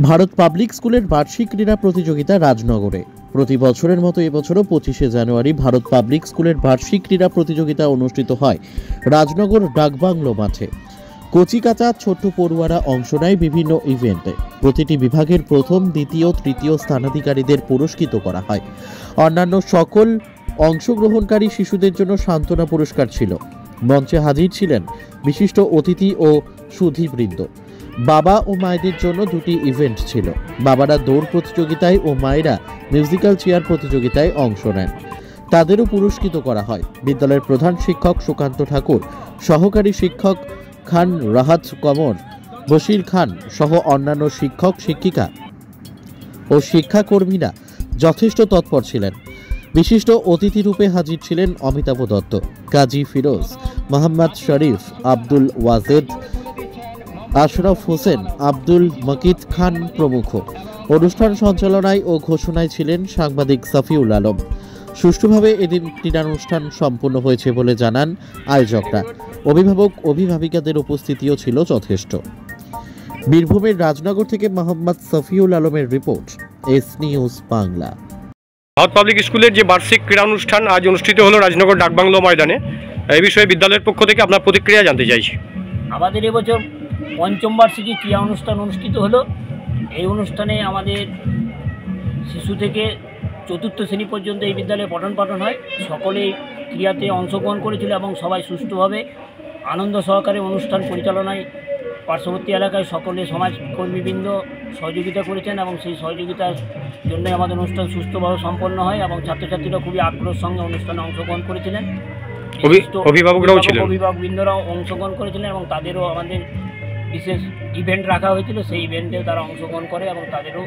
Bharat public স্কুলের বার্ষিক ক্রীড়া প্রতিযোগিতা রাজনগরে। প্রতি বছরের মতো এবছরও 25শে জানুয়ারি ভারত পাবলিক স্কুলের বার্ষিক ক্রীড়া প্রতিযোগিতা অনুষ্ঠিত হয় রাজনগর ডাকবাংলো মাঠে। কচিকাঁচা ছোট্ট পড়ুয়ারা অংশ নেয় বিভিন্ন ইভেন্টে। প্রতিটি বিভাগের প্রথম, দ্বিতীয়, তৃতীয় স্থানাধিকারীদের পুরস্কৃত করা হয়। অন্যান্য সকল অংশগ্রহণকারী শিশুদের জন্য সান্ত্বনা পুরস্কার ছিল। মঞ্চে হাজির ছিলেন বিশিষ্ট অতিথি ও সুধীবৃন্দ। বাবা ও মায়েদের জন্য দুটি ইভেন্ট ছিল। বাবারা দৌড় প্রতিযোগিতায় ও মায়েরা মিউজিক্যাল চেয়ার প্রতিযোগিতায় অংশ নেন। তাদেরও পুরস্কৃত করা হয়। বিদ্যালয়ের প্রধান শিক্ষক সুকান্ত ঠাকুর, সহকারী শিক্ষক খান রাহাত কমর, বশির খান সহ অন্যান্য শিক্ষক শিক্ষিকা ও শিক্ষাকর্মীরা যথেষ্ট তৎপর ছিলেন। বিশিষ্ট অতিথি রূপে হাজির ছিলেন অমিতাভ দত্ত, কাজী ফিরোজ, মোহাম্মদ শরীফ, আব্দুল ওয়াজেদ, আশরাফ হোসেন, আব্দুল মকিদ খান প্রমুখ। অনুষ্ঠান সঞ্চালনায় ও ঘোষণায় ছিলেন সাংবাদিক সাফিউল আলম। সুষ্ঠুভাবে এদিন ক্রীড়ানুষ্ঠান সম্পন্ন হয়েছে বলে জানান আয়োজকরা। অভিভাবক অভিভাবিকাদের উপস্থিতিও ছিল যথেষ্ট। বীরভূমের রাজনগর থেকে মোহাম্মদ সাফিউল আলমের report, S news Bangla. Bharat public স্কুলের যে বার্ষিক ক্রীড়া অনুষ্ঠান আজ অনুষ্ঠিত হলো রাজনগর ডাকবাংলো ময়দানে, এই বিষয়ে বিদ্যালয়ের পক্ষ থেকে আপনার প্রতিক্রিয়া জানতে চাইছি। আমাদের এবছর পঞ্চম বার্ষিকী ক্রীড়া অনুষ্ঠান অনুষ্ঠিত হলো। এই অনুষ্ঠানে আমাদের শিশু থেকে চতুর্থ শ্রেণী পর্যন্ত এই বিদ্যালয়ে পঠন পাঠন হয়। সকলেই ক্রীড়াতে অংশগ্রহণ করেছিল এবং সবাই সুষ্ঠুভাবে আনন্দ সহকারে অনুষ্ঠান পরিচালনায় পার্শ্ববর্তী এলাকায় সকলে সমাজকর্মীবৃন্দ সহযোগিতা করেছেন এবং সেই সহযোগিতার জন্য আমাদের অনুষ্ঠান সুষ্ঠুভাবে সম্পন্ন হয় এবং ছাত্রছাত্রীরা খুবই আগ্রহের সঙ্গে অনুষ্ঠানে অংশগ্রহণ করেছিলেন। অভিভাবকবৃন্দরাও অংশগ্রহণ করেছিলেন এবং তাদেরও আমাদের বিশেষ ইভেন্ট রাখা হয়েছিল। সেই ইভেন্টে তারা অংশগ্রহণ করে এবং তাদেরও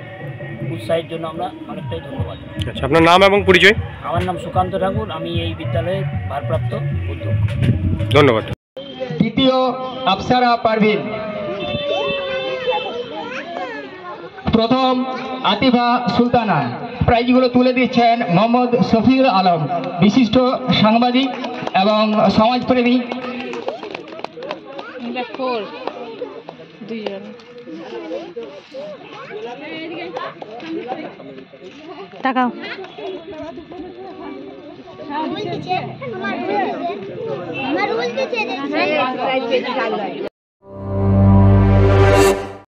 উৎসাহের জন্য আমরা অনেকটাই ধন্যবাদ। আচ্ছা, আপনার নাম এবং পরিচয়? আমার নাম সুকান্ত ঠাকুর, আমি এই বিদ্যালয়ের ভারপ্রাপ্ত অধ্যক্ষ। ধন্যবাদ। দ্বিতীয় আফসারা পারভিন, প্রথম আতিফা সুলতানা। প্রাইজগুলো তুলে দিচ্ছেন মোহাম্মদ শফিউল আলম, বিশিষ্ট সাংবাদিক এবং সমাজপ্রেমী। টাকাও আমার